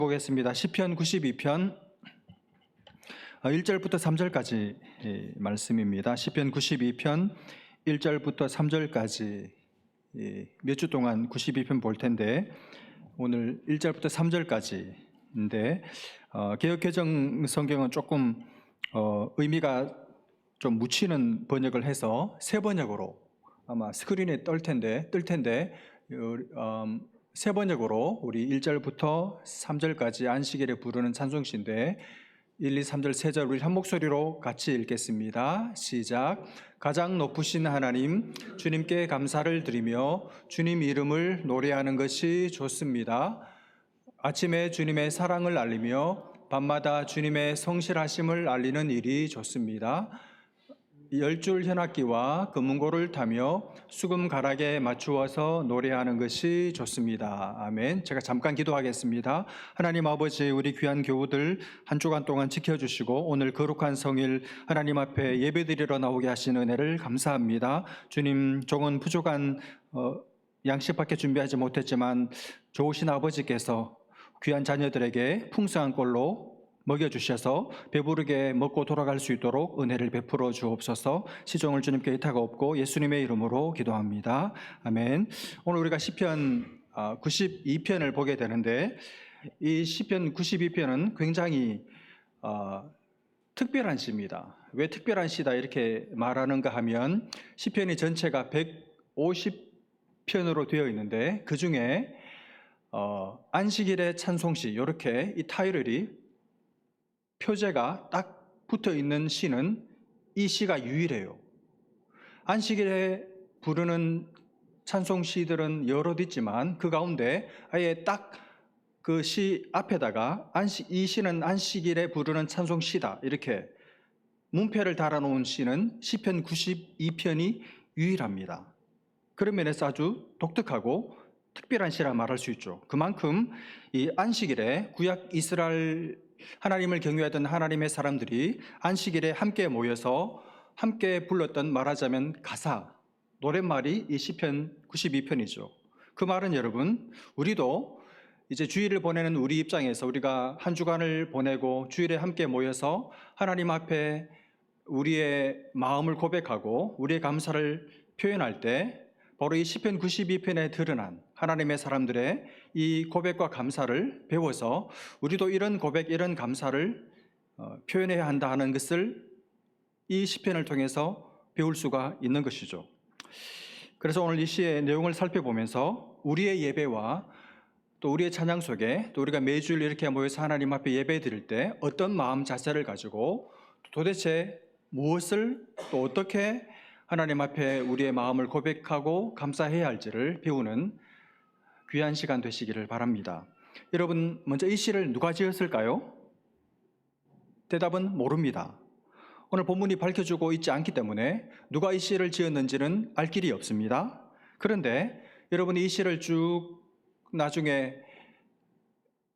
보겠습니다. 시편 92편 1절부터 3절까지 말씀입니다. 시편 92편 1절부터 3절까지 몇 주 동안 92편 볼 텐데 오늘 1절부터 3절까지인데 개역개정 성경은 조금 의미가 좀 묻히는 번역을 해서 새 번역으로 아마 스크린에 뜰 텐데 새 번역으로 우리 1절부터 3절까지 안식일에 부르는 찬송시인데 1, 2, 3절, 3절 우리 한 목소리로 같이 읽겠습니다. 시작. 가장 높으신 하나님, 주님께 감사를 드리며 주님 이름을 노래하는 것이 좋습니다. 아침에 주님의 사랑을 알리며 밤마다 주님의 성실하심을 알리는 일이 좋습니다. 10줄 현악기와 금문고를 타며 수금 가락에 맞추어서 노래하는 것이 좋습니다. 아멘. 제가 잠깐 기도하겠습니다. 하나님 아버지, 우리 귀한 교우들 한 주간 동안 지켜주시고 오늘 거룩한 성일 하나님 앞에 예배드리러 나오게 하신 은혜를 감사합니다. 주님, 종은 부족한 양식밖에 준비하지 못했지만 좋으신 아버지께서 귀한 자녀들에게 풍성한 꼴로 먹여주셔서 배부르게 먹고 돌아갈 수 있도록 은혜를 베풀어 주옵소서. 시종을 주님께 의탁하옵고 예수님의 이름으로 기도합니다. 아멘. 오늘 우리가 시편 92편을 보게 되는데 이 시편 92편은 굉장히 특별한 시입니다. 왜 특별한 시다 이렇게 말하는가 하면 시편이 전체가 150편으로 되어 있는데 그 중에 안식일의 찬송시 이렇게 이 타이틀이 표제가 딱 붙어 있는 시는 이 시가 유일해요. 안식일에 부르는 찬송시들은 여럿 있지만 그 가운데 아예 딱 그 시 앞에다가 이 시는 안식일에 부르는 찬송시다 이렇게 문패를 달아놓은 시는 시편 92편이 유일합니다. 그런 면에서 아주 독특하고 특별한 시라 말할 수 있죠. 그만큼 이 안식일에 구약 이스라엘 하나님을 경외하던 하나님의 사람들이 안식일에 함께 모여서 함께 불렀던 말하자면 가사, 노랫말이 이 시편 92편이죠. 그 말은 여러분, 우리도 이제 주일을 보내는 우리 입장에서 우리가 한 주간을 보내고 주일에 함께 모여서 하나님 앞에 우리의 마음을 고백하고 우리의 감사를 표현할 때 바로 이 시편 92편에 드러난 하나님의 사람들의 이 고백과 감사를 배워서 우리도 이런 고백, 이런 감사를 표현해야 한다 하는 것을 이 시편을 통해서 배울 수가 있는 것이죠. 그래서 오늘 이 시의 내용을 살펴보면서 우리의 예배와 또 우리의 찬양 속에 또 우리가 매주일 이렇게 모여서 하나님 앞에 예배 드릴 때 어떤 마음 자세를 가지고 도대체 무엇을 또 어떻게 하나님 앞에 우리의 마음을 고백하고 감사해야 할지를 배우는 귀한 시간 되시기를 바랍니다. 여러분, 먼저 이 시를 누가 지었을까요? 대답은 모릅니다. 오늘 본문이 밝혀주고 있지 않기 때문에 누가 이 시를 지었는지는 알 길이 없습니다. 그런데 여러분이 이 시를 쭉 나중에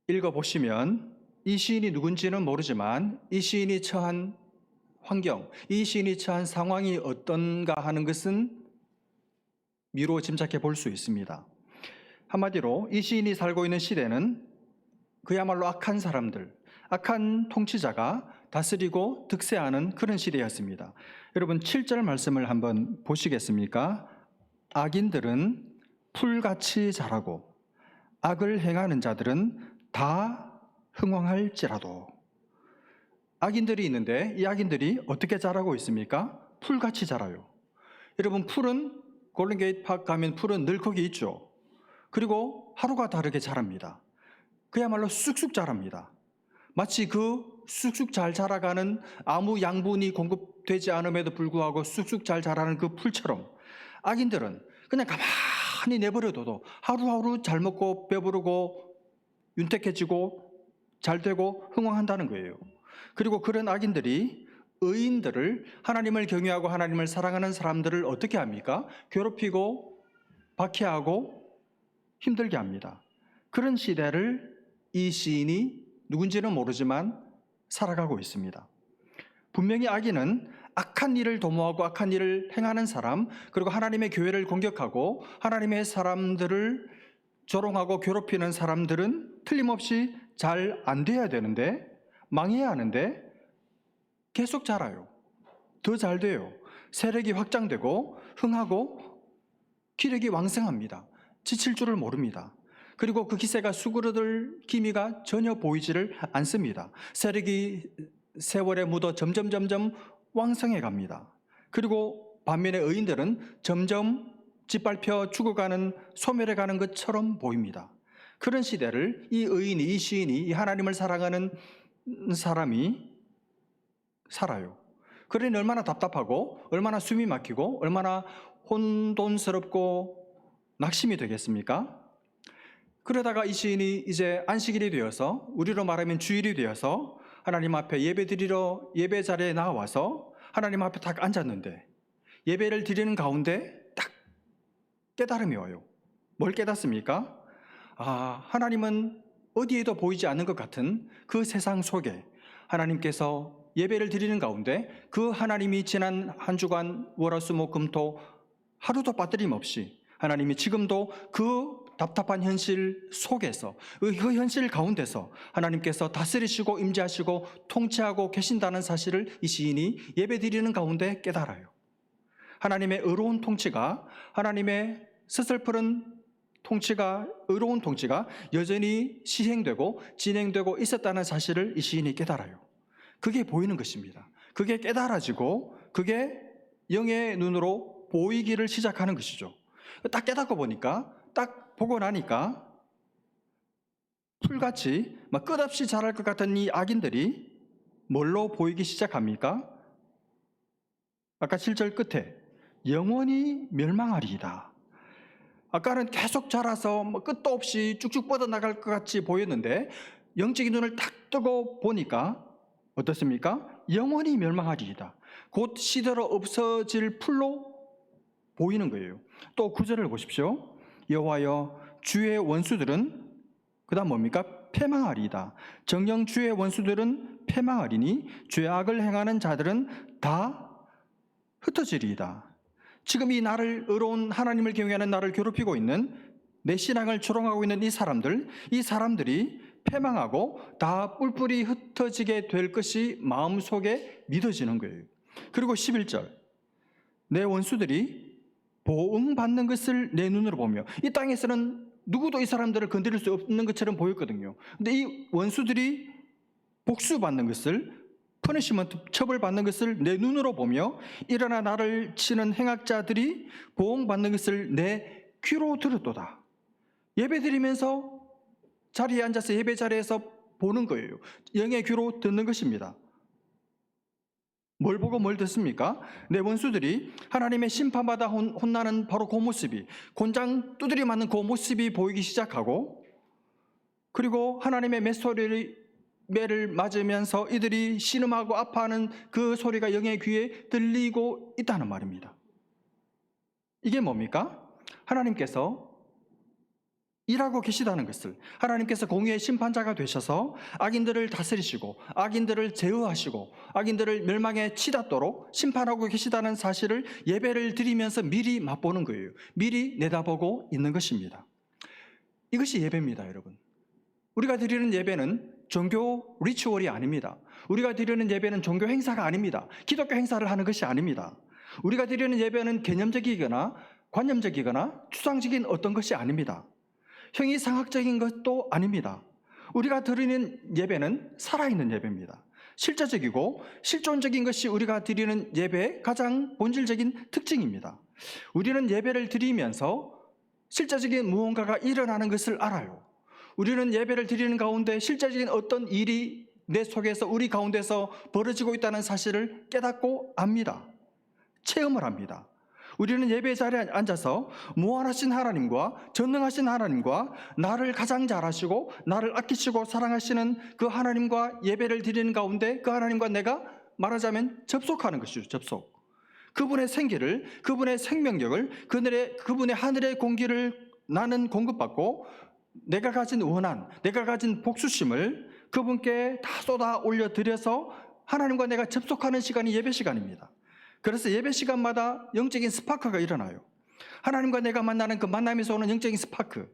읽어보시면 이 시인이 누군지는 모르지만 이 시인이 처한 환경, 이 시인이 처한 상황이 어떤가 하는 것은 미루어 짐작해 볼 수 있습니다. 한마디로 이 시인이 살고 있는 시대는 그야말로 악한 사람들, 악한 통치자가 다스리고 득세하는 그런 시대였습니다. 여러분 7절 말씀을 한번 보시겠습니까? 악인들은 풀같이 자라고 악을 행하는 자들은 다 흥왕할지라도. 악인들이 있는데 이 악인들이 어떻게 자라고 있습니까? 풀같이 자라요. 여러분 풀은 골든게이트 파크 가면 풀은 늘 거기 있죠. 그리고 하루가 다르게 자랍니다. 그야말로 쑥쑥 자랍니다. 마치 그 쑥쑥 잘 자라가는 아무 양분이 공급되지 않음에도 불구하고 쑥쑥 잘 자라는 그 풀처럼 악인들은 그냥 가만히 내버려둬도 하루하루 잘 먹고 배부르고 윤택해지고 잘 되고 흥왕한다는 거예요. 그리고 그런 악인들이 의인들을, 하나님을 경외하고 하나님을 사랑하는 사람들을 어떻게 합니까? 괴롭히고 박해하고 힘들게 합니다. 그런 시대를 이 시인이 누군지는 모르지만 살아가고 있습니다. 분명히 악인은 악한 일을 도모하고 악한 일을 행하는 사람, 그리고 하나님의 교회를 공격하고 하나님의 사람들을 조롱하고 괴롭히는 사람들은 틀림없이 잘 안 돼야 되는데, 망해야 하는데 계속 자라요. 더 잘 돼요. 세력이 확장되고 흥하고 기력이 왕성합니다. 지칠 줄을 모릅니다. 그리고 그 기세가 수그러들 기미가 전혀 보이지를 않습니다. 세력이 세월에 묻어 점점 왕성해 갑니다. 그리고 반면에 의인들은 점점 짓밟혀 죽어가는, 소멸해 가는 것처럼 보입니다. 그런 시대를 이 의인이, 이 시인이, 이 하나님을 사랑하는 사람이 살아요. 그러니 얼마나 답답하고 얼마나 숨이 막히고 얼마나 혼돈스럽고 낙심이 되겠습니까? 그러다가 이 시인이 이제 안식일이 되어서, 우리로 말하면 주일이 되어서 하나님 앞에 예배드리러 예배 자리에 나와서 하나님 앞에 딱 앉았는데, 예배를 드리는 가운데 딱 깨달음이 와요. 뭘 깨닫습니까? 하나님은 어디에도 보이지 않는 것 같은 그 세상 속에 하나님께서 예배를 드리는 가운데 그 하나님이 지난 한 주간 월화수목금토 하루도 빠뜨림없이 하나님이 지금도 그 답답한 현실 속에서, 그 현실 가운데서 하나님께서 다스리시고 임재하시고 통치하고 계신다는 사실을 이 시인이 예배드리는 가운데 깨달아요. 하나님의 의로운 통치가, 하나님의 스슬프른 통치가, 의로운 통치가 여전히 시행되고 진행되고 있었다는 사실을 이 시인이 깨달아요. 그게 보이는 것입니다. 그게 깨달아지고 그게 영의 눈으로 보이기를 시작하는 것이죠. 딱 깨닫고 보니까, 딱 보고 나니까 풀같이 막 끝없이 자랄 것 같은 이 악인들이 뭘로 보이기 시작합니까? 아까 7절 끝에 영원히 멸망하리이다. 아까는 계속 자라서 끝도 없이 쭉쭉 뻗어나갈 것 같이 보였는데, 영적인 눈을 딱 뜨고 보니까 어떻습니까? 영원히 멸망하리이다. 곧 시대로 없어질 풀로 보이는 거예요. 또 9절을 보십시오. 여호와여, 주의 원수들은, 그 다음 뭡니까? 패망하리이다. 정녕 주의 원수들은 패망하리니 죄악을 행하는 자들은 다 흩어지리이다. 지금 이 나를, 의로운 하나님을 경외하는 나를 괴롭히고 있는, 내 신앙을 조롱하고 있는 이 사람들이 패망하고 다 뿔뿔이 흩어지게 될 것이 마음속에 믿어지는 거예요. 그리고 11절, 내 원수들이 보응받는 것을 내 눈으로 보며, 이 땅에서는 누구도 이 사람들을 건드릴 수 없는 것처럼 보였거든요. 근데 이 원수들이 복수받는 것을, 퍼니시먼트, 처벌받는 것을 내 눈으로 보며, 일어나 나를 치는 행악자들이 보응받는 것을 내 귀로 들었도다. 예배드리면서 자리에 앉아서 예배 자리에서 보는 거예요. 영의 귀로 듣는 것입니다. 뭘 보고 뭘 듣습니까? 내 원수들이 하나님의 심판받아 혼나는 바로 그 모습이, 곤장 두드려 맞는 그 모습이 보이기 시작하고, 그리고 하나님의 매를 맞으면서 이들이 신음하고 아파하는 그 소리가 영의 귀에 들리고 있다는 말입니다. 이게 뭡니까? 하나님께서 일하고 계시다는 것을, 하나님께서 공의의 심판자가 되셔서 악인들을 다스리시고 악인들을 제어하시고 악인들을 멸망에 치닫도록 심판하고 계시다는 사실을 예배를 드리면서 미리 맛보는 거예요. 미리 내다보고 있는 것입니다. 이것이 예배입니다, 여러분. 우리가 드리는 예배는 종교 리추얼이 아닙니다. 우리가 드리는 예배는 종교 행사가 아닙니다. 기독교 행사를 하는 것이 아닙니다. 우리가 드리는 예배는 개념적이거나 관념적이거나 추상적인 어떤 것이 아닙니다. 형이상학적인 것도 아닙니다. 우리가 드리는 예배는 살아있는 예배입니다. 실제적이고 실존적인 것이 우리가 드리는 예배의 가장 본질적인 특징입니다. 우리는 예배를 드리면서 실제적인 무언가가 일어나는 것을 알아요. 우리는 예배를 드리는 가운데 실제적인 어떤 일이 내 속에서, 우리 가운데서 벌어지고 있다는 사실을 깨닫고 압니다. 체험을 합니다. 우리는 예배 자리에 앉아서 무한하신 하나님과 전능하신 하나님과 나를 가장 잘 아시고 나를 아끼시고 사랑하시는 그 하나님과 예배를 드리는 가운데 그 하나님과 내가 말하자면 접속하는 것이죠. 접속. 그분의 생기를, 그분의 생명력을, 그분의 하늘의 공기를 나는 공급받고 내가 가진 원한, 내가 가진 복수심을 그분께 다 쏟아 올려드려서 하나님과 내가 접속하는 시간이 예배 시간입니다. 그래서 예배 시간마다 영적인 스파크가 일어나요. 하나님과 내가 만나는 그 만남에서 오는 영적인 스파크,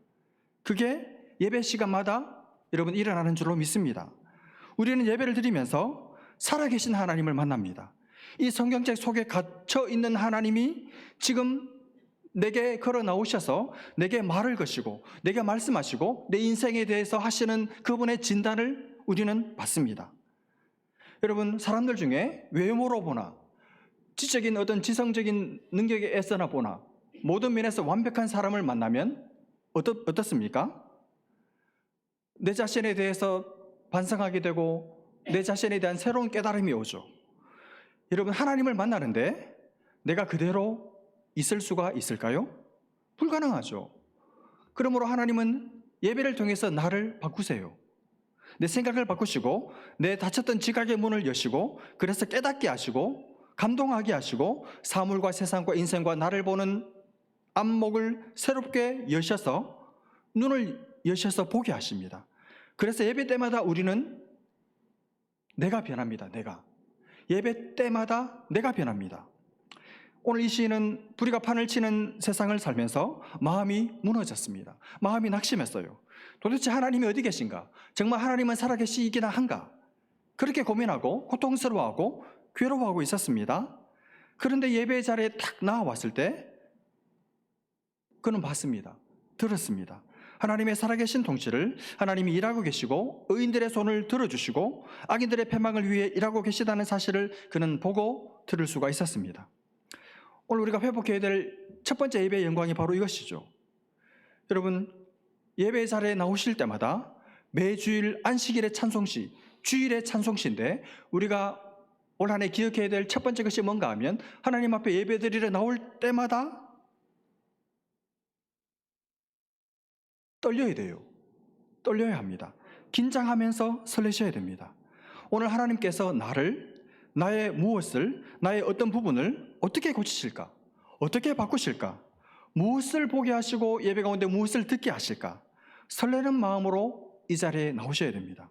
그게 예배 시간마다 여러분 일어나는 줄로 믿습니다. 우리는 예배를 드리면서 살아계신 하나님을 만납니다. 이 성경책 속에 갇혀 있는 하나님이 지금 내게 걸어 나오셔서 내게 말을 거시고 내게 말씀하시고 내 인생에 대해서 하시는 그분의 진단을 우리는 받습니다. 여러분, 사람들 중에 외모로 보나 지적인 어떤 지성적인 능력에 애써나 보나 모든 면에서 완벽한 사람을 만나면 어떻습니까? 내 자신에 대해서 반성하게 되고 내 자신에 대한 새로운 깨달음이 오죠. 여러분, 하나님을 만나는데 내가 그대로 있을 수가 있을까요? 불가능하죠. 그러므로 하나님은 예배를 통해서 나를 바꾸세요. 내 생각을 바꾸시고 내 닫혔던 지각의 문을 여시고 그래서 깨닫게 하시고 감동하게 하시고 사물과 세상과 인생과 나를 보는 안목을 새롭게 여셔서 눈을 여셔서 보게 하십니다. 그래서 예배 때마다 우리는 내가 변합니다. 예배 때마다 내가 변합니다. 오늘 이 시인은 불의가 판을 치는 세상을 살면서 마음이 무너졌습니다. 마음이 낙심했어요. 도대체 하나님이 어디 계신가? 정말 하나님은 살아계시기나 한가? 그렇게 고민하고 고통스러워하고 괴로워하고 있었습니다. 그런데 예배 자리에 딱 나와왔을 때 그는 봤습니다. 들었습니다. 하나님의 살아계신 통치를, 하나님이 일하고 계시고 의인들의 손을 들어주시고 악인들의 패망을 위해 일하고 계시다는 사실을 그는 보고 들을 수가 있었습니다. 오늘 우리가 회복해야 될 첫 번째 예배의 영광이 바로 이것이죠. 여러분, 예배 자리에 나오실 때마다 매주일 안식일의 찬송시, 주일의 찬송시인데 우리가 올 한 해 기억해야 될 첫 번째 것이 뭔가 하면 하나님 앞에 예배드리러 나올 때마다 떨려야 돼요. 떨려야 합니다. 긴장하면서 설레셔야 됩니다. 오늘 하나님께서 나의 무엇을, 나의 어떤 부분을 어떻게 고치실까? 어떻게 바꾸실까? 무엇을 보게 하시고 예배 가운데 무엇을 듣게 하실까? 설레는 마음으로 이 자리에 나오셔야 됩니다.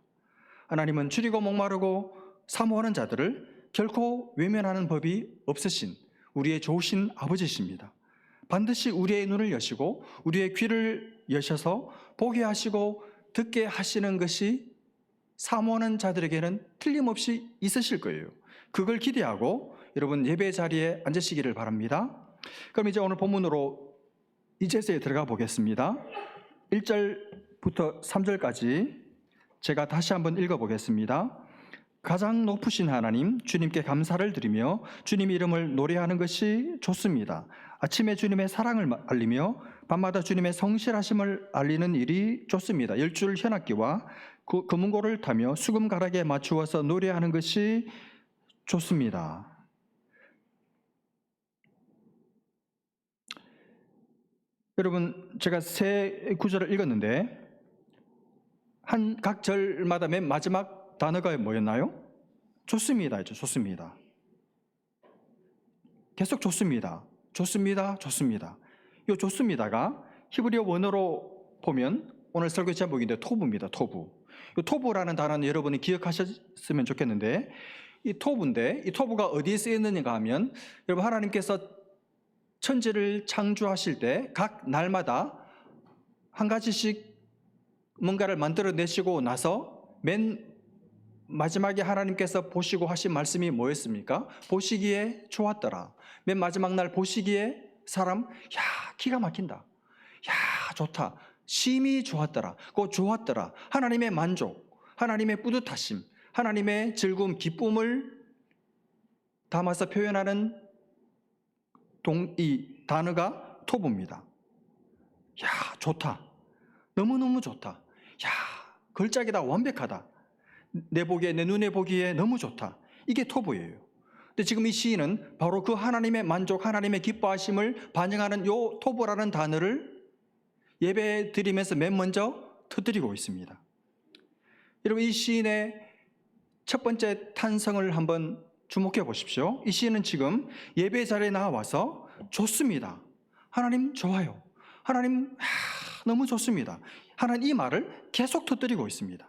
하나님은 줄이고 목마르고 사모하는 자들을 결코 외면하는 법이 없으신 우리의 좋으신 아버지십니다. 반드시 우리의 눈을 여시고 우리의 귀를 여셔서 보게 하시고 듣게 하시는 것이 사모하는 자들에게는 틀림없이 있으실 거예요. 그걸 기대하고 여러분 예배 자리에 앉으시기를 바랍니다. 그럼 이제 오늘 본문으로 이제서에 들어가 보겠습니다. 1절부터 3절까지 제가 다시 한번 읽어보겠습니다. 가장 높으신 하나님, 주님께 감사를 드리며 주님 이름을 노래하는 것이 좋습니다. 아침에 주님의 사랑을 알리며 밤마다 주님의 성실하심을 알리는 일이 좋습니다. 10줄 현악기와 금은고를 타며 수금 가락에 맞추어서 노래하는 것이 좋습니다. 여러분, 제가 세 구절을 읽었는데 각 절마다 맨 마지막 단어가 뭐였나요? 좋습니다죠. 좋습니다. 계속 좋습니다. 좋습니다. 좋습니다. 이 좋습니다가 히브리어 원어로 보면 오늘 설교 제목인데 토부입니다. 토부. 이 토부라는 단어는 여러분이 기억하셨으면 좋겠는데 이 토부인데 이 토부가 어디에 쓰였느냐 하면 여러분 하나님께서 천지를 창조하실 때 각 날마다 한 가지씩 뭔가를 만들어내시고 나서 맨 마지막에 하나님께서 보시고 하신 말씀이 뭐였습니까? 보시기에 좋았더라. 맨 마지막 날 보시기에 사람 기가 막힌다. 좋다. 심히 좋았더라. 좋았더라. 하나님의 만족, 하나님의 뿌듯하심, 하나님의 즐거움, 기쁨을 담아서 표현하는 이 단어가 토부입니다. 좋다. 너무너무 좋다. 걸작이다. 완벽하다. 내 보기에, 내 눈에 보기에 너무 좋다. 이게 토부예요. 근데 지금 이 시인은 바로 그 하나님의 만족, 하나님의 기뻐하심을 반영하는 요 토부라는 단어를 예배 드리면서 맨 먼저 터뜨리고 있습니다. 여러분, 이 시인의 첫 번째 탄성을 한번 주목해 보십시오. 이 시인은 지금 예배 자리에 나와서 좋습니다. 하나님 좋아요. 하나님 너무 좋습니다. 하나님 이 말을 계속 터뜨리고 있습니다.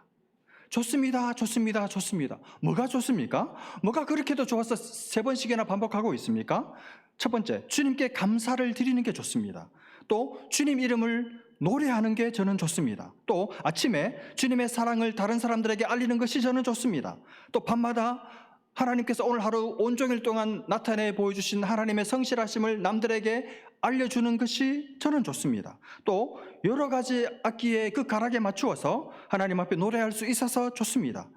좋습니다. 좋습니다. 좋습니다. 뭐가 좋습니까? 뭐가 그렇게도 좋아서 세 번씩이나 반복하고 있습니까? 첫 번째, 주님께 감사를 드리는 게 좋습니다. 또 주님 이름을 노래하는 게 저는 좋습니다. 또 아침에 주님의 사랑을 다른 사람들에게 알리는 것이 저는 좋습니다. 또 밤마다 하나님께서 오늘 하루 온종일 동안 나타내 보여주신 하나님의 성실하심을 남들에게 알려주는 것이 저는 좋습니다. 또 여러 가지 악기의 그 가락에 맞추어서 하나님 앞에 노래할 수 있어서 좋습니다.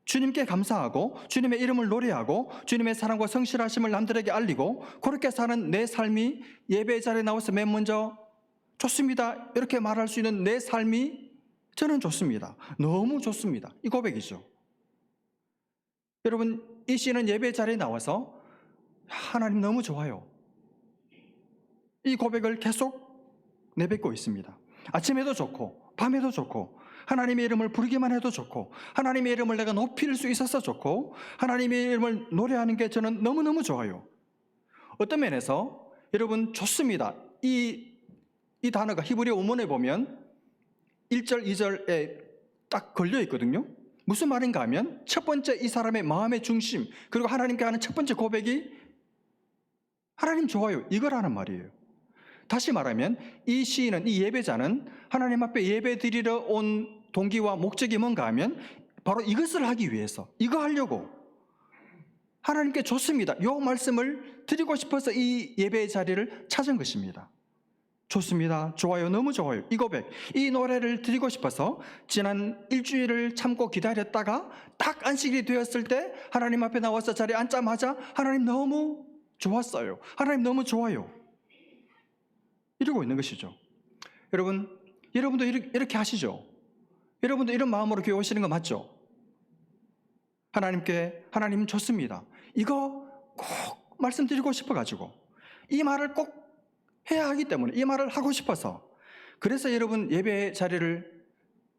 주님께 감사하고 주님의 이름을 노래하고 주님의 사랑과 성실하심을 남들에게 알리고 그렇게 사는 내 삶이 예배 자리에 나와서 맨 먼저 좋습니다 이렇게 말할 수 있는 내 삶이 저는 좋습니다. 너무 좋습니다. 이 고백이죠. 여러분, 이 시는 예배 자리에 나와서 하나님 너무 좋아요, 이 고백을 계속 내뱉고 있습니다. 아침에도 좋고 밤에도 좋고 하나님의 이름을 부르기만 해도 좋고 하나님의 이름을 내가 높일 수 있어서 좋고 하나님의 이름을 노래하는 게 저는 너무너무 좋아요. 어떤 면에서 여러분 좋습니다, 이 단어가 히브리 원문에 보면 1절, 2절에 딱 걸려 있거든요. 무슨 말인가 하면 첫 번째 이 사람의 마음의 중심, 그리고 하나님께 하는 첫 번째 고백이 하나님 좋아요, 이거라는 말이에요. 다시 말하면 이 시인은, 이 예배자는 하나님 앞에 예배 드리러 온 동기와 목적이 뭔가 하면 바로 이것을 하기 위해서, 이거 하려고 하나님께 좋습니다, 이 말씀을 드리고 싶어서 이 예배의 자리를 찾은 것입니다. 좋습니다, 좋아요, 너무 좋아요, 이 고백, 이 노래를 드리고 싶어서 지난 일주일을 참고 기다렸다가 딱 안식일이 되었을 때 하나님 앞에 나와서 자리에 앉자마자 하나님 너무 좋았어요, 하나님 너무 좋아요, 이러고 있는 것이죠. 여러분도 이렇게 하시죠? 여러분도 이런 마음으로 교회 오시는 거 맞죠? 하나님께 하나님 좋습니다, 이거 꼭 말씀드리고 싶어가지고 이 말을 꼭 해야 하기 때문에, 이 말을 하고 싶어서, 그래서 여러분 예배 자리를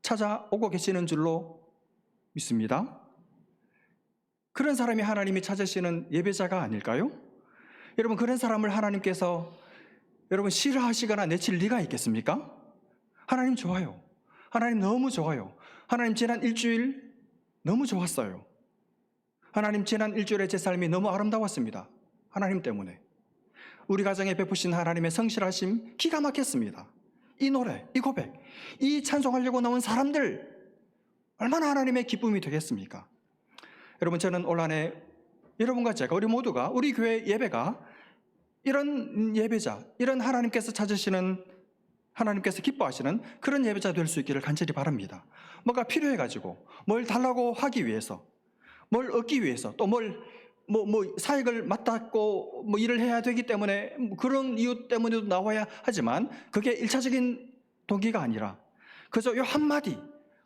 찾아오고 계시는 줄로 믿습니다. 그런 사람이 하나님이 찾으시는 예배자가 아닐까요? 여러분, 그런 사람을 하나님께서 여러분 싫어하시거나 내칠 리가 있겠습니까? 하나님 좋아요, 하나님 너무 좋아요, 하나님 지난 일주일 너무 좋았어요, 하나님 지난 일주일에 제 삶이 너무 아름다웠습니다, 하나님 때문에 우리 가정에 베푸신 하나님의 성실하심 기가 막혔습니다. 이 노래, 이 고백, 이 찬송하려고 나온 사람들 얼마나 하나님의 기쁨이 되겠습니까? 여러분, 저는 올 한 해 여러분과 제가, 우리 모두가, 우리 교회 예배가 이런 예배자, 이런 하나님께서 찾으시는, 하나님께서 기뻐하시는 그런 예배자 될 수 있기를 간절히 바랍니다. 뭐가 필요해가지고 뭘 달라고 하기 위해서, 뭘 얻기 위해서, 또 사역을 맡았고 일을 해야 되기 때문에 그런 이유 때문에도 나와야 하지만 그게 1차적인 동기가 아니라 그저 요 한마디,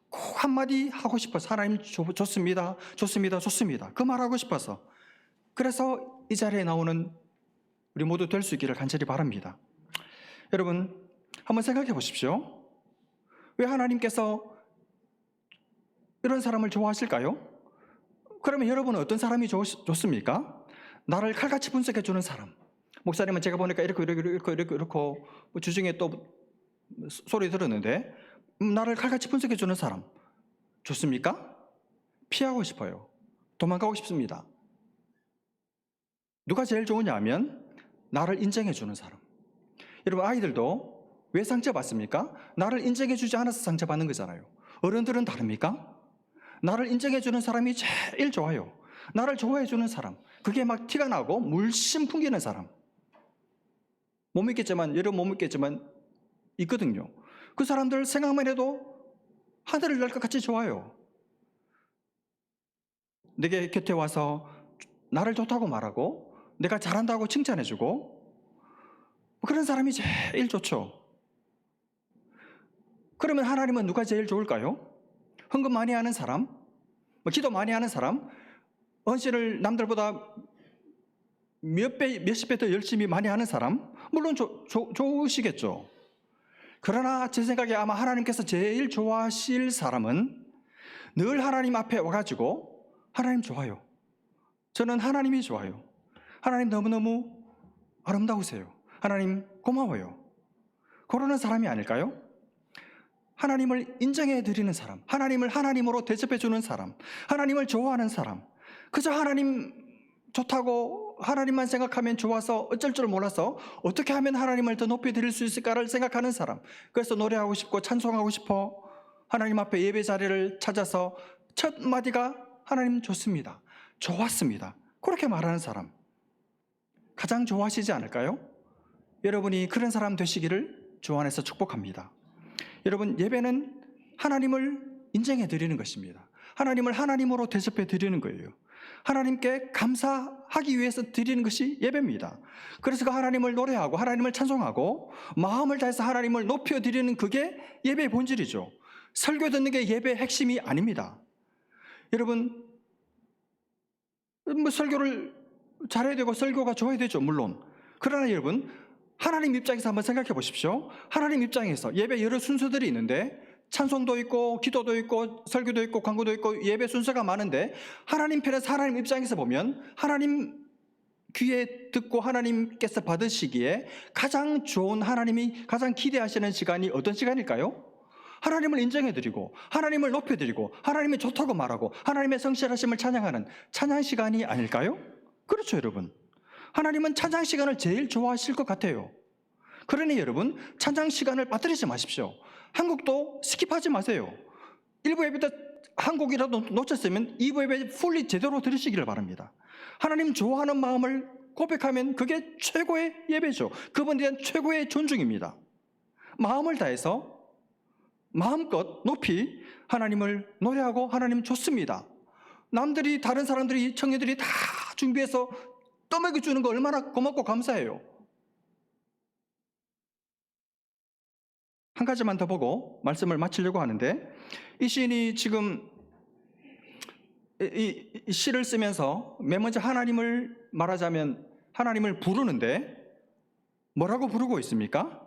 꼭 한마디 하고 싶어서 하나님 좋습니다, 좋습니다, 좋습니다, 그 말하고 싶어서, 그래서 이 자리에 나오는 우리 모두 될 수 있기를 간절히 바랍니다. 여러분, 한번 생각해 보십시오. 왜 하나님께서 이런 사람을 좋아하실까요? 그러면 여러분은 어떤 사람이 좋습니까? 나를 칼같이 분석해 주는 사람. 목사님은 제가 보니까 이렇게 주중에 또 소리 들었는데 나를 칼같이 분석해 주는 사람 좋습니까? 피하고 싶어요. 도망가고 싶습니다. 누가 제일 좋으냐 하면 나를 인정해 주는 사람. 여러분, 아이들도 왜 상처받습니까? 나를 인정해 주지 않아서 상처받는 거잖아요. 어른들은 다릅니까? 나를 인정해 주는 사람이 제일 좋아요. 나를 좋아해 주는 사람, 그게 막 티가 나고 물씬 풍기는 사람. 못 믿겠지만, 여러분 못 믿겠지만 있거든요. 그 사람들 생각만 해도 하늘을 날 것 같이 좋아요. 내게 곁에 와서 나를 좋다고 말하고 내가 잘한다고 칭찬해 주고, 그런 사람이 제일 좋죠. 그러면 하나님은 누가 제일 좋을까요? 헌금 많이 하는 사람, 기도 많이 하는 사람, 헌신을 남들보다 몇십 배 더 열심히 많이 하는 사람, 물론 좋으시겠죠. 그러나 제 생각에 아마 하나님께서 제일 좋아하실 사람은 늘 하나님 앞에 와가지고 하나님 좋아요, 저는 하나님이 좋아요, 하나님 너무너무 아름다우세요, 하나님 고마워요, 그러는 사람이 아닐까요? 하나님을 인정해 드리는 사람, 하나님을 하나님으로 대접해 주는 사람, 하나님을 좋아하는 사람, 그저 하나님 좋다고 하나님만 생각하면 좋아서 어쩔 줄 몰라서 어떻게 하면 하나님을 더 높이 드릴 수 있을까를 생각하는 사람, 그래서 노래하고 싶고 찬송하고 싶어 하나님 앞에 예배 자리를 찾아서 첫 마디가 하나님 좋습니다, 좋았습니다, 그렇게 말하는 사람 가장 좋아하시지 않을까요? 여러분이 그런 사람 되시기를 주 안에서 축복합니다. 여러분, 예배는 하나님을 인정해 드리는 것입니다. 하나님을 하나님으로 대접해 드리는 거예요. 하나님께 감사하기 위해서 드리는 것이 예배입니다. 그래서 그 하나님을 노래하고 하나님을 찬송하고 마음을 다해서 하나님을 높여 드리는 그게 예배의 본질이죠. 설교 듣는 게 예배의 핵심이 아닙니다. 여러분, 설교를 잘해야 되고 설교가 좋아야 되죠, 물론. 그러나 여러분, 하나님 입장에서 한번 생각해 보십시오. 하나님 입장에서 예배 여러 순서들이 있는데 찬송도 있고 기도도 있고 설교도 있고 광고도 있고 예배 순서가 많은데, 하나님 편에서 하나님 입장에서 보면 하나님 귀에 듣고 하나님께서 받으시기에 가장 좋은, 하나님이 가장 기대하시는 시간이 어떤 시간일까요? 하나님을 인정해드리고 하나님을 높여드리고 하나님이 좋다고 말하고 하나님의 성실하심을 찬양하는 찬양 시간이 아닐까요? 그렇죠, 여러분. 하나님은 찬양 시간을 제일 좋아하실 것 같아요. 그러니 여러분, 찬양 시간을 빠뜨리지 마십시오. 한국도 스킵하지 마세요. 1부 예배 때 한 곡이라도 놓쳤으면 2부 예배 풀리 제대로 들으시기를 바랍니다. 하나님 좋아하는 마음을 고백하면 그게 최고의 예배죠. 그분에 대한 최고의 존중입니다. 마음을 다해서 마음껏 높이 하나님을 노래하고 하나님 좋습니다. 남들이, 다른 사람들이, 청년들이 다 준비해서 떠먹여 주는 거 얼마나 고맙고 감사해요. 한 가지만 더 보고 말씀을 마치려고 하는데, 이 시인이 지금 이 시를 쓰면서 맨 먼저 하나님을 말하자면 하나님을 부르는데 뭐라고 부르고 있습니까?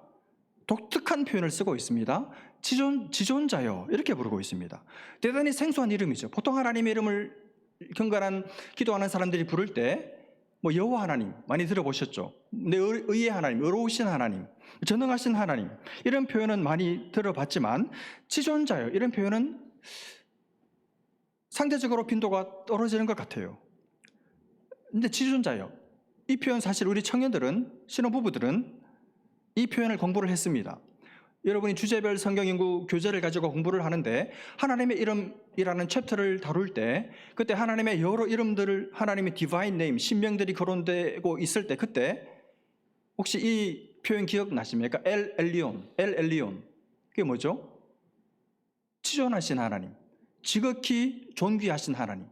독특한 표현을 쓰고 있습니다. 지존자여, 이렇게 부르고 있습니다. 대단히 생소한 이름이죠. 보통 하나님의 이름을 경건한 기도하는 사람들이 부를 때 뭐 여호와 하나님 많이 들어보셨죠? 내 의의 하나님, 의로우신 하나님, 전능하신 하나님, 이런 표현은 많이 들어봤지만 지존자여, 이런 표현은 상대적으로 빈도가 떨어지는 것 같아요. 근데 지존자여, 이 표현 사실 우리 청년들은, 신혼부부들은 이 표현을 공부를 했습니다. 여러분이 주제별 성경 연구 교재를 가지고 공부를 하는데 하나님의 이름이라는 챕터를 다룰 때, 그때 하나님의 여러 이름들을, 하나님의 디바인 네임, 신명들이 거론되고 있을 때, 그때 혹시 이 표현 기억나십니까? 엘 엘리온. 그게 뭐죠? 치존하신 하나님, 지극히 존귀하신 하나님,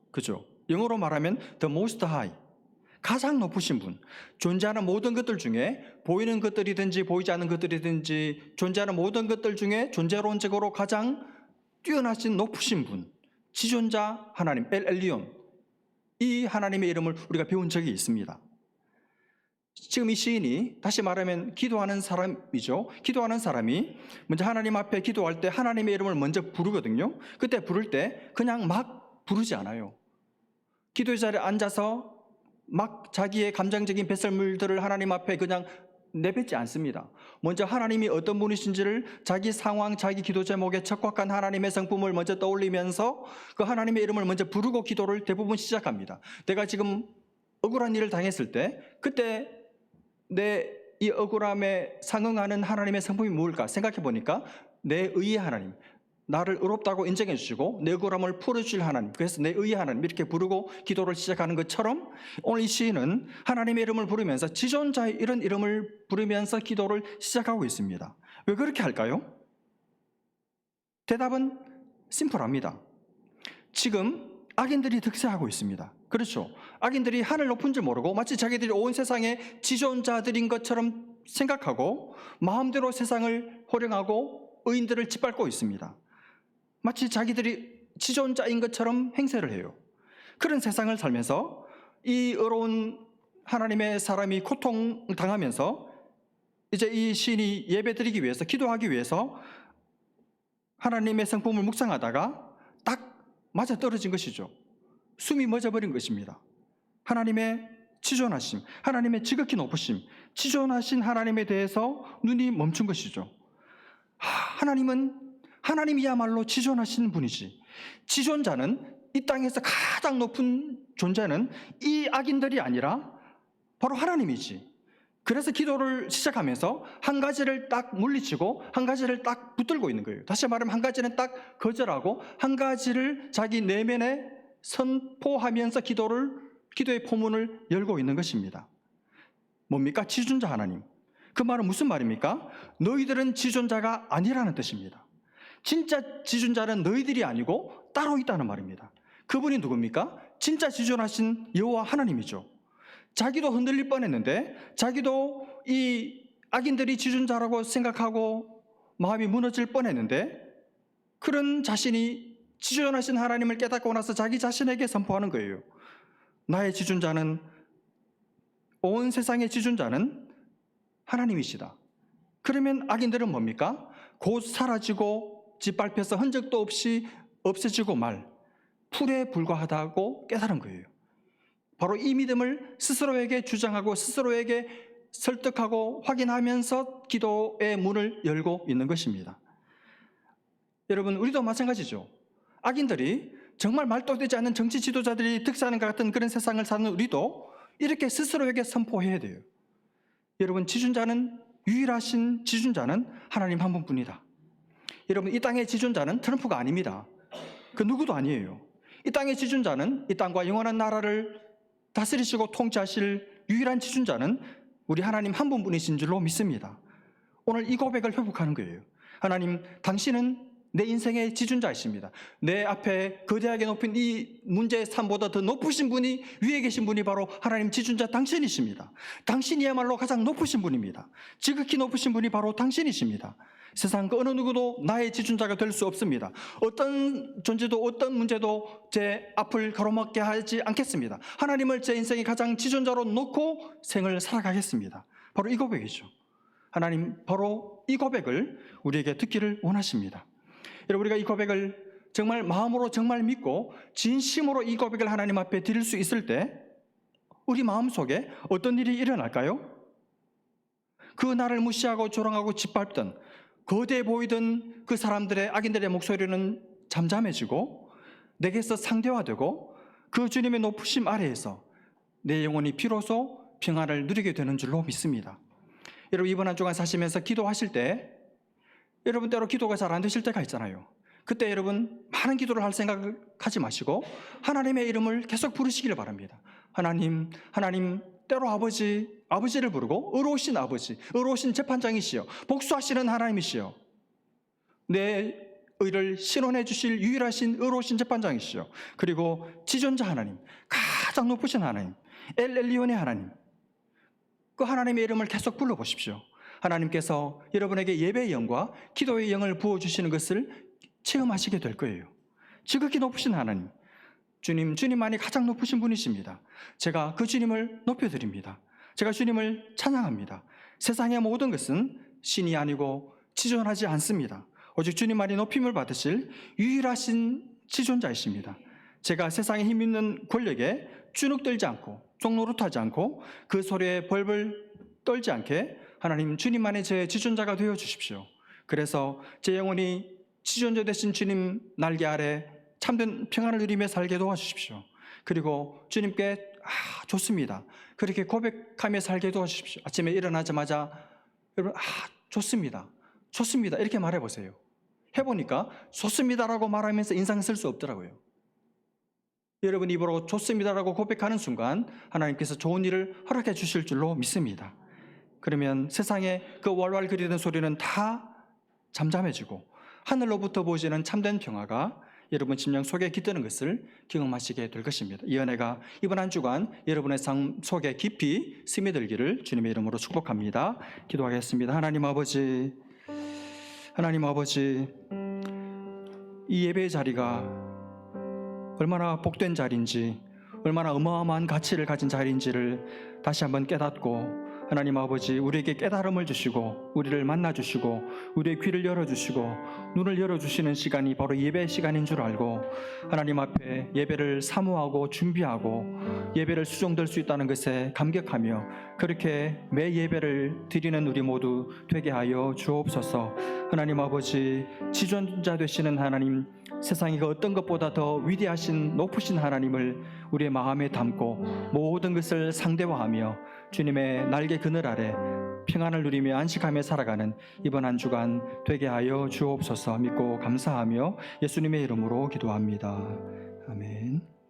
그죠? 영어로 말하면 the most high, 가장 높으신 분. 존재하는 모든 것들 중에, 보이는 것들이든지 보이지 않는 것들이든지 존재하는 모든 것들 중에 존재론적으로 가장 뛰어나신 높으신 분, 지존자 하나님, 엘 엘리온. 이 하나님의 이름을 우리가 배운 적이 있습니다. 지금 이 시인이, 다시 말하면 기도하는 사람이죠. 기도하는 사람이 먼저 하나님 앞에 기도할 때 하나님의 이름을 먼저 부르거든요. 그때 부를 때 그냥 막 부르지 않아요. 기도의 자리에 앉아서 막 자기의 감정적인 배설물들을 하나님 앞에 그냥 내뱉지 않습니다. 먼저 하나님이 어떤 분이신지를, 자기 상황, 자기 기도 제목에 적확한 하나님의 성품을 먼저 떠올리면서 그 하나님의 이름을 먼저 부르고 기도를 대부분 시작합니다. 내가 지금 억울한 일을 당했을 때, 그때 내 이 억울함에 상응하는 하나님의 성품이 뭘까 생각해 보니까 내 의의 하나님, 나를 의롭다고 인정해 주시고 내 억울함을 풀어주실 하나님, 그래서 내 의의 하나님, 이렇게 부르고 기도를 시작하는 것처럼 오늘 이 시인은 하나님의 이름을 부르면서 지존자의 이런 이름을 부르면서 기도를 시작하고 있습니다. 왜 그렇게 할까요? 대답은 심플합니다. 지금 악인들이 득세하고 있습니다. 그렇죠? 악인들이 하늘 높은 줄 모르고 마치 자기들이 온 세상의 지존자들인 것처럼 생각하고 마음대로 세상을 호령하고 의인들을 짓밟고 있습니다. 마치 자기들이 지존자인 것처럼 행세를 해요. 그런 세상을 살면서 이 어려운 하나님의 사람이 고통당하면서 이제 이 시인이 예배드리기 위해서, 기도하기 위해서 하나님의 성품을 묵상하다가 딱 맞아떨어진 것이죠. 숨이 멎어버린 것입니다. 하나님의 지존하심, 하나님의 지극히 높으심, 지존하신 하나님에 대해서 눈이 멈춘 것이죠. 하나님이야말로 지존하신 분이지. 지존자는 이 땅에서 가장 높은 존재는 이 악인들이 아니라 바로 하나님이지. 그래서 기도를 시작하면서 한 가지를 딱 물리치고 한 가지를 딱 붙들고 있는 거예요. 다시 말하면 한 가지는 딱 거절하고 한 가지를 자기 내면에 선포하면서 기도의 포문을 열고 있는 것입니다. 뭡니까? 지존자 하나님. 그 말은 무슨 말입니까? 너희들은 지존자가 아니라는 뜻입니다. 진짜 지존자는 너희들이 아니고 따로 있다는 말입니다. 그분이 누굽니까? 진짜 지존하신 여호와 하나님이죠. 자기도 흔들릴 뻔했는데, 자기도 이 악인들이 지존자라고 생각하고 마음이 무너질 뻔했는데, 그런 자신이 지존하신 하나님을 깨닫고 나서 자기 자신에게 선포하는 거예요. 나의 지존자는, 온 세상의 지존자는 하나님이시다. 그러면 악인들은 뭡니까? 곧 사라지고 짓밟혀서 흔적도 없이 없어지고 말, 풀에 불과하다고 깨달은 거예요. 바로 이 믿음을 스스로에게 주장하고 스스로에게 설득하고 확인하면서 기도의 문을 열고 있는 것입니다. 여러분, 우리도 마찬가지죠. 악인들이, 정말 말도 되지 않는 정치 지도자들이 득세하는 것 같은 그런 세상을 사는 우리도 이렇게 스스로에게 선포해야 돼요. 여러분, 유일하신 지존자는 하나님 한 분뿐이다. 여러분, 이 땅의 지존자는 트럼프가 아닙니다. 그 누구도 아니에요. 이 땅의 지존자는, 이 땅과 영원한 나라를 다스리시고 통치하실 유일한 지존자는 우리 하나님 한 분뿐이신 줄로 믿습니다. 오늘 이 고백을 회복하는 거예요. 하나님, 당신은 내 인생의 지존자이십니다. 내 앞에 거대하게 높은 이 문제의 산보다 더 높으신 분이, 위에 계신 분이 바로 하나님 지존자 당신이십니다. 당신이야말로 가장 높으신 분입니다. 지극히 높으신 분이 바로 당신이십니다. 세상 그 어느 누구도 나의 지존자가 될 수 없습니다. 어떤 존재도 어떤 문제도 제 앞을 가로막게 하지 않겠습니다. 하나님을 제 인생의 가장 지존자로 놓고 생을 살아가겠습니다. 바로 이 고백이죠. 하나님, 바로 이 고백을 우리에게 듣기를 원하십니다. 여러분, 우리가 이 고백을 정말 마음으로 정말 믿고 진심으로 이 고백을 하나님 앞에 드릴 수 있을 때 우리 마음속에 어떤 일이 일어날까요? 그 나를 무시하고 조롱하고 짓밟던, 거대해 보이던 그 사람들의, 악인들의 목소리는 잠잠해지고 내게서 상대화되고 그 주님의 높으심 아래에서 내 영혼이 비로소 평안을 누리게 되는 줄로 믿습니다. 여러분, 이번 한 주간 사시면서 기도하실 때 여러분 때로 기도가 잘 안 되실 때가 있잖아요. 그때 여러분 많은 기도를 할 생각을 하지 마시고 하나님의 이름을 계속 부르시기를 바랍니다. 하나님, 때로 아버지를 부르고 의로우신 아버지, 의로우신 재판장이시여, 복수하시는 하나님이시여, 내 의를 신원해 주실 유일하신 의로우신 재판장이시여, 그리고 지존자 하나님, 가장 높으신 하나님, 엘 엘리온의 하나님, 그 하나님의 이름을 계속 불러보십시오. 하나님께서 여러분에게 예배의 영과 기도의 영을 부어주시는 것을 체험하시게 될 거예요. 지극히 높으신 하나님, 주님만이 가장 높으신 분이십니다. 제가 그 주님을 높여드립니다. 제가 주님을 찬양합니다. 세상의 모든 것은 신이 아니고 지존하지 않습니다. 오직 주님만이 높임을 받으실 유일하신 지존자이십니다. 제가 세상에 힘있는 권력에 주눅들지 않고 종노릇하지 않고 그 소리에 벌벌 떨지 않게 하나님, 주님만이 제 지존자가 되어 주십시오. 그래서 제 영혼이 지존자 되신 주님 날개 아래 참된 평안을 누리며 살게 도와주십시오. 그리고 주님께 좋습니다, 그렇게 고백하며 살게 도와주십시오. 아침에 일어나자마자 여러분 좋습니다 이렇게 말해보세요. 해보니까 좋습니다라고 말하면서 인상 쓸 수 없더라고요. 여러분 입으로 좋습니다라고 고백하는 순간 하나님께서 좋은 일을 허락해 주실 줄로 믿습니다. 그러면 세상에 그 왈왈거리는 소리는 다 잠잠해지고 하늘로부터 보시는 참된 평화가 여러분 심령 속에 깃드는 것을 경험하시게 될 것입니다. 이 은혜가 이번 한 주간 여러분의 삶 속에 깊이 스며들기를 주님의 이름으로 축복합니다. 기도하겠습니다. 하나님 아버지, 이 예배의 자리가 얼마나 복된 자리인지, 얼마나 어마어마한 가치를 가진 자리인지를 다시 한번 깨닫고, 하나님 아버지, 우리에게 깨달음을 주시고 우리를 만나주시고 우리의 귀를 열어주시고 눈을 열어주시는 시간이 바로 예배 시간인 줄 알고 하나님 앞에 예배를 사모하고 준비하고 예배를 수종될 수 있다는 것에 감격하며 그렇게 매 예배를 드리는 우리 모두 되게 하여 주옵소서. 하나님 아버지, 지존자 되시는 하나님, 세상이 그 어떤 것보다 더 위대하신 높으신 하나님을 우리의 마음에 담고 모든 것을 상대화하며 주님의 날개 그늘 아래 평안을 누리며 안식하며 살아가는 이번 한 주간 되게 하여 주옵소서. 믿고 감사하며 예수님의 이름으로 기도합니다. 아멘.